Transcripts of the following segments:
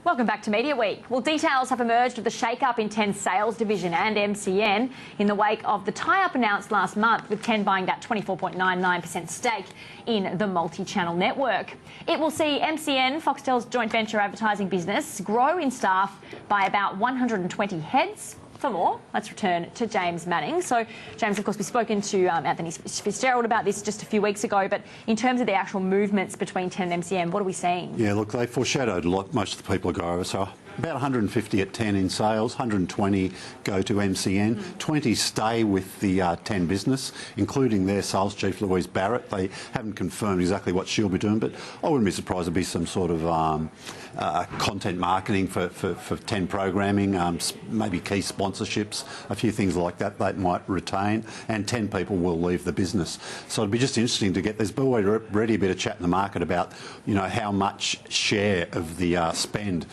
Welcome back to Media Week. Well, details have emerged of the shake-up in 10's sales division and MCN in the wake of the tie-up announced last month, with 10 buying that 24.99% stake in the multi-channel network. It will see MCN, Foxtel's joint venture advertising business, grow in staff by about 120 heads. For more, let's return to James Manning. So, James, of course, we've spoken to Anthony Fitzgerald about this just a few weeks ago, but in terms of the actual movements between 10 and MCN, what are we seeing? Yeah, look, they foreshadowed a lot, most of the people go over, so about 150 at 10 in sales, 120 go to MCN, 20 stay with the 10 business, including their sales chief, Louise Barrett. They haven't confirmed exactly what she'll be doing, but I wouldn't be surprised to be some sort of content marketing for 10 programming, maybe key sponsorships, a few things like that they might retain, and 10 people will leave the business. So it'd be just interesting to get, there's already a bit of chat in the market about, you know, how much share of the spend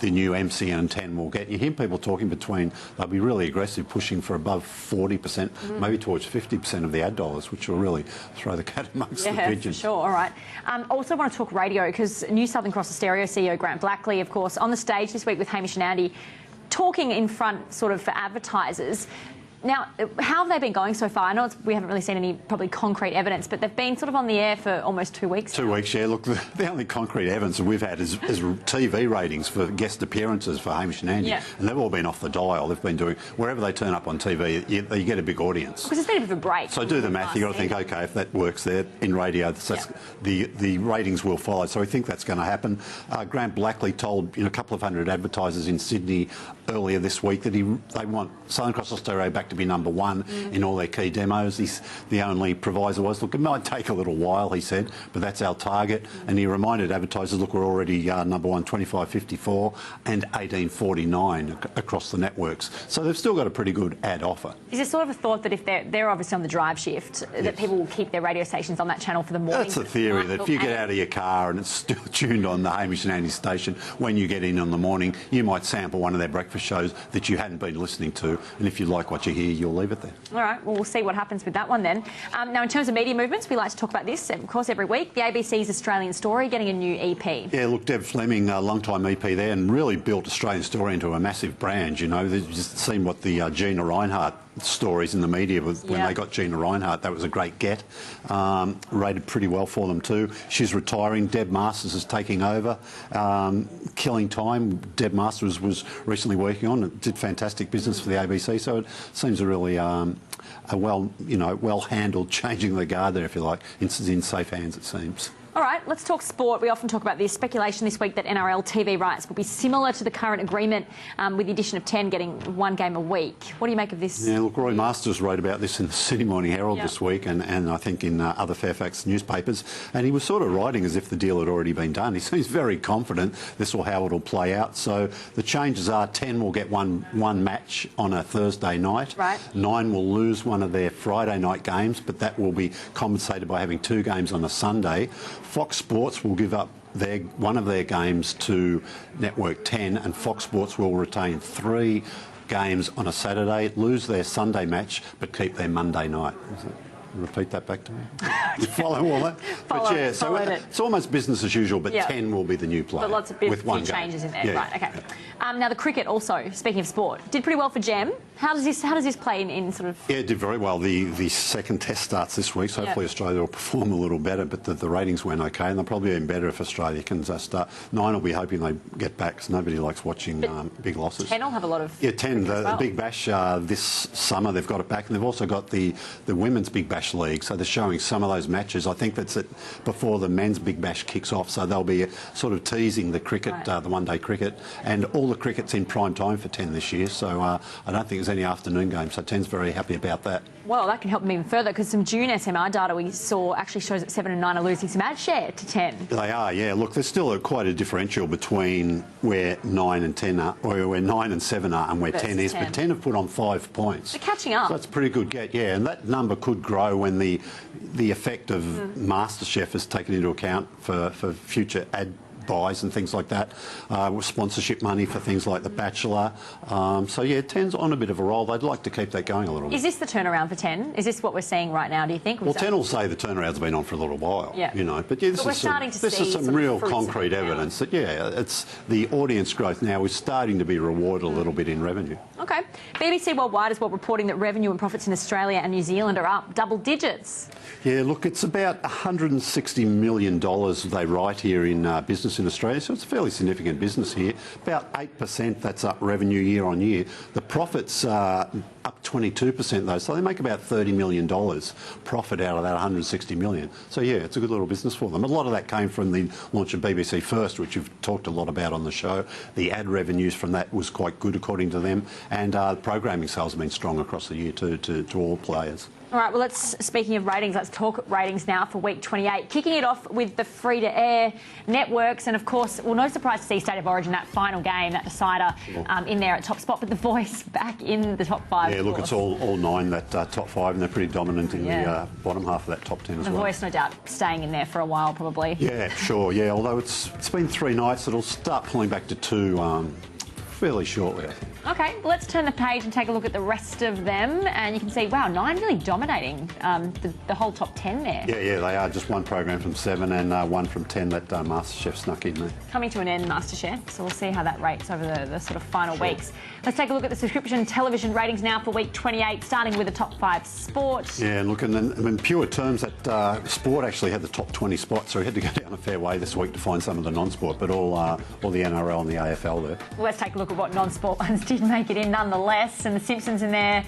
the new MCN and 10 will get. You hear people talking between, they'll be really aggressive, pushing for above 40%, maybe towards 50% of the ad dollars, which will really throw the cat amongst the pigeons. Yeah, for sure. All right. Also want to talk radio, because New Southern Cross Stereo CEO Grant Blackley, of course, on the stage this week with Hamish and Andy, talking in front sort of for advertisers. Now, how have they been going so far? I know we haven't really seen any probably concrete evidence, but they've been sort of on the air for almost 2 weeks. 2 weeks, yeah. Look, the only concrete evidence that we've had is TV ratings for guest appearances for Hamish and Andy, and they've all been off the dial. They've been doing, wherever they turn up on TV, you get a big audience. Because it's been a bit of a break. So do the math. You've got to think, OK, if that works there in radio, the ratings will follow. So we think that's going to happen. Grant Blackley told a couple of hundred advertisers in Sydney earlier this week that they want Southern Cross Stereo back to be #1 in all their key demos. The only proviso was, look, it might take a little while, he said, but that's our target. And he reminded advertisers, look, we're already #1, 25.54 and 18.49 across the networks. So they've still got a pretty good ad offer. Is there sort of a thought that if they're obviously on the drive shift, that people will keep their radio stations on that channel for the morning? That's the theory, that if you get out of your car and it's still tuned on the Hamish and Andy station, when you get in the morning, you might sample one of their breakfast shows that you hadn't been listening to, and if you like what you hear, you'll leave it there. All right, well, we'll see what happens with that one then. Now, in terms of media movements, we like to talk about this, of course, every week. The ABC's Australian Story getting a new EP. Yeah, look, Deb Fleming, a long-time EP there, and really built Australian Story into a massive brand, you know. They've just seen what the Gina Reinhardt stories in the media when they got Gina Reinhardt. That was a great get. Rated pretty well for them too. She's retiring. Deb Masters is taking over. Killing Time, Deb Masters was recently working on it. Did fantastic business for the ABC. So it seems a really well-handled changing of the guard there, if you like. It's in safe hands, it seems. All right, let's talk sport. We often talk about this speculation this week that NRL TV rights will be similar to the current agreement, with the addition of 10 getting one game a week. What do you make of this? Yeah, look, Roy Masters wrote about this in the Sydney Morning Herald this week, and I think in other Fairfax newspapers, and he was sort of writing as if the deal had already been done. He seems very confident this will how it'll play out. So the changes are 10 will get one match on a Thursday night. Right. 9 will lose one of their Friday night games, but that will be compensated by having 2 games on a Sunday. Fox Sports will give up one of their games to Network 10, and Fox Sports will retain 3 games on a Saturday, lose their Sunday match, but keep their Monday night. Repeat that back to me. You follow all that? But yeah, so it's almost business as usual, but 10 will be the new player. But lots of few changes in there. Yeah. Right, okay. Now the cricket also, speaking of sport, did pretty well for Gem. How does this play in sort of... Yeah, it did very well. The second test starts this week, so hopefully Australia will perform a little better, but the ratings went okay, and they'll probably be even better if Australia can start. 9 will be hoping they get back, because nobody likes watching big losses. 10 will have a lot of... Yeah, 10, the Big Bash this summer, they've got it back, and they've also got the Women's Big Bash League, so they're showing some of those matches. I think that's before the men's Big Bash kicks off, so they'll be sort of teasing the cricket, the one-day cricket, and all the cricket's in prime time for 10 this year, so I don't think there's any afternoon games, so 10's very happy about that. Well, that can help them even further, because some June SMR data we saw actually shows that 7 and 9 are losing some ad share to 10. They are, yeah. Look, there's still quite a differential between where 9 and 10 are, or where 9 and 7 are, and where 10 is. But 10 have put on 5 points. They're catching up. So that's a pretty good get, yeah. And that number could grow when the effect of MasterChef is taken into account for future ad buys and things like that, with sponsorship money for things like The Bachelor. So yeah, 10's on a bit of a roll. They'd like to keep that going a little bit. Is this the turnaround for 10? Is this what we're seeing right now, do you think? Well, 10 will say the turnaround's been on for a little while, you know. But yeah, this is some real concrete evidence that, yeah, it's the audience growth now is starting to be rewarded a little bit in revenue. OK. BBC Worldwide is reporting that revenue and profits in Australia and New Zealand are up double digits. Yeah, look, it's about $160 million they write here in business in Australia, so it's a fairly significant business here. About 8% that's up revenue year on year. The profits are up 22% though, so they make about $30 million profit out of that $160 million. So yeah, it's a good little business for them. A lot of that came from the launch of BBC First, which you've talked a lot about on the show. The ad revenues from that was quite good according to them, and programming sales have been strong across the year too, to all players. All right, well, speaking of ratings, let's talk ratings now for week 28. Kicking it off with the free-to-air networks, and of course, well, no surprise to see State of Origin, that final game, that decider, in there at top spot, but The Voice back in the top 5. Yeah, look, it's all 9, that top 5, and they're pretty dominant in the bottom half of that top 10 as well. The Voice, no doubt, staying in there for a while, probably. Yeah, sure, yeah, although it's been 3 nights, it'll start pulling back to 2 fairly shortly, I think. OK, well, let's turn the page and take a look at the rest of them. And you can see, wow, 9 really dominating the whole top 10 there. Yeah, they are. Just 1 program from 7 and 1 from 10 that MasterChef snuck in there. Coming to an end, MasterChef, so we'll see how that rates over the sort of final weeks. Let's take a look at the subscription television ratings now for week 28, starting with the top 5 sport. Yeah, and look, in pure terms, that sport actually had the top 20 spots, so we had to go down a fair way this week to find some of the non-sport, but all the NRL and the AFL there. Well, let's take a look at what non-sport ones did make it in nonetheless, and The Simpsons in there.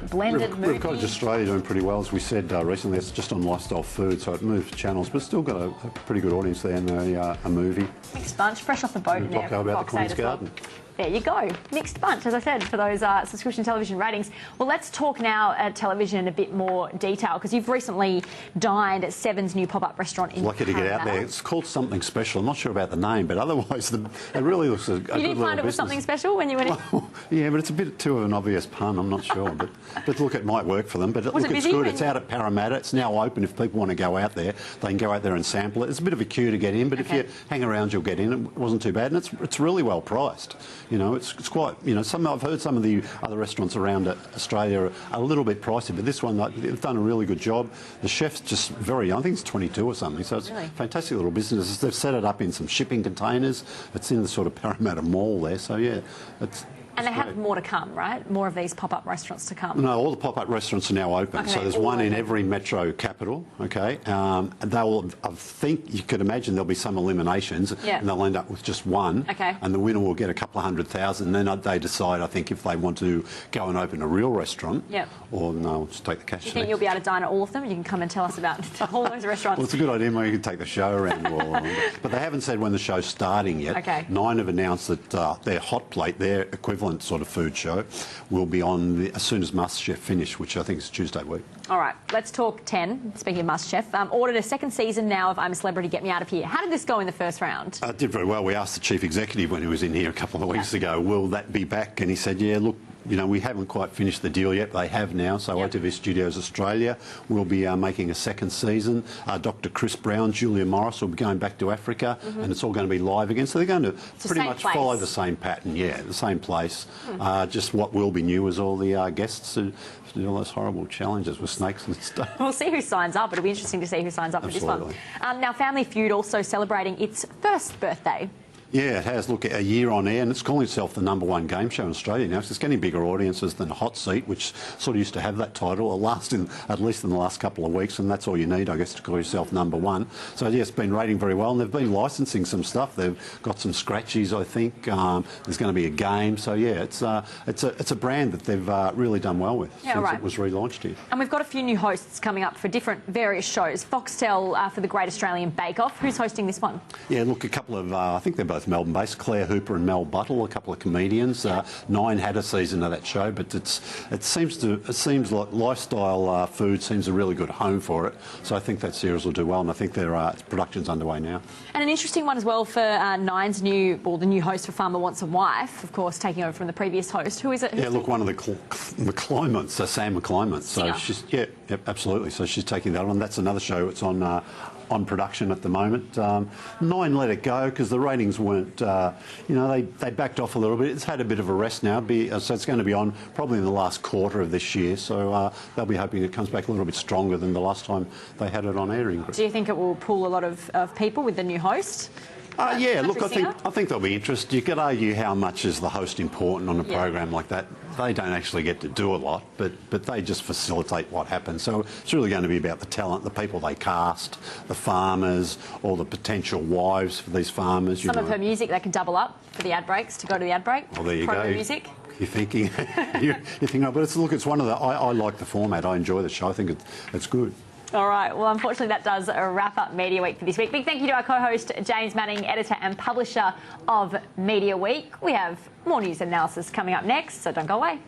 Blended movie. Cottage Australia doing pretty well, as we said recently. It's just on lifestyle food, so it moved channels, but still got a pretty good audience there in a movie. Mixed bunch, fresh off the boat in there. About the Queen's Garden. There you go. Mixed bunch, as I said, for those subscription television ratings. Well, let's talk now television in a bit more detail, because you've recently dined at Seven's new pop-up restaurant in Lucky to get out there. It's called something special. I'm not sure about the name, but otherwise it really looks a good little business. You did find it was something special when you went in? Well, yeah, but it's a bit too of an obvious pun. I'm not sure. But look, it might work for them. But look, it's good. It's out at Parramatta. It's now open. If people want to go out there, they can go out there and sample it. It's a bit of a queue to get in, but if you hang around, you'll get in. It wasn't too bad, and it's really well priced. You know, it's quite. You know, I've heard some of the other restaurants around Australia are a little bit pricey, but this one, they've done a really good job. The chef's just very young. I think it's 22 or something, so it's a fantastic little business. They've set it up in some shipping containers. It's in the sort of Parramatta Mall there, so yeah, And they have more to come, right? More of these pop-up restaurants to come. No, all the pop-up restaurants are now open. Okay, so there's one in every metro capital, okay? And I think you could imagine there'll be some eliminations, and they'll end up with just one. Okay. And the winner will get a couple of 100,000. And then they decide, I think, if they want to go and open a real restaurant, or no, just take the cash. Do you think you'll be able to dine at all of them? You can come and tell us about all those restaurants. Well, it's a good idea. Maybe you can take the show around. But they haven't said when the show's starting yet. Okay. 9 have announced that their hot plate, their equivalent sort of food show, will be on as soon as MasterChef finish, which I think is Tuesday week. All right, let's talk 10. Speaking of MasterChef, ordered a second season now of I'm a Celebrity, Get Me Out of Here. How did this go in the first round? It did very well. We asked the chief executive when he was in here a couple of weeks ago, will that be back? And he said, yeah, look, you know, we haven't quite finished the deal yet. They have now. So ITV Studios Australia will be making a second season. Dr. Chris Brown, Julia Morris will be going back to Africa, and it's all going to be live again. So they're going to pretty much follow the same pattern. Yeah, the same place. Just what will be new is all the guests who do all those horrible challenges with snakes and stuff. We'll see who signs up. It'll be interesting to see who signs up for this one. Now, Family Feud also celebrating its first birthday. Yeah, it has. Look, a year on air, and it's calling itself the #1 game show in Australia now. So it's getting bigger audiences than Hot Seat, which sort of used to have that title, at least in the last couple of weeks, and that's all you need, I guess, to call yourself #1. So, yeah, it's been rating very well, and they've been licensing some stuff. They've got some scratchies, I think. There's going to be a game. So, yeah, it's a brand that they've really done well with since it was relaunched here. And we've got a few new hosts coming up for various shows. Foxtel for the Great Australian Bake Off. Who's hosting this one? Yeah, look, a couple of, I think they're both Melbourne-based, Claire Hooper and Mel Buttle, a couple of comedians. 9 had a season of that show, but it seems like lifestyle food seems a really good home for it. So I think that series will do well, and I think their production's underway now. And an interesting one as well for Nine's the new host for Farmer Wants a Wife, of course, taking over from the previous host. Who is it? Yeah, look, one of the McClymonds, Sam McClymont. So she's absolutely. So she's taking that on. That's another show. It's on on production at the moment. 9 let it go because the ratings weren't, they backed off a little bit. It's had a bit of a rest now, so it's going to be on probably in the last quarter of this year. So they'll be hoping it comes back a little bit stronger than the last time they had it on air. Do you think it will pull a lot of people with the new host? Yeah, look, I think there'll be interest. You could argue how much is the host important on a program like that. They don't actually get to do a lot, but they just facilitate what happens. So it's really going to be about the talent, the people they cast, the farmers, or the potential wives for these farmers. Some of her music, they can double up for the ad breaks, to go to the ad break. Well, there you go. Music. You're thinking, but it's one of the. I like the format. I enjoy the show. I think it's good. All right. Well, unfortunately, that does wrap up Media Week for this week. Big thank you to our co-host, James Manning, editor and publisher of Media Week. We have more news and analysis coming up next, so don't go away.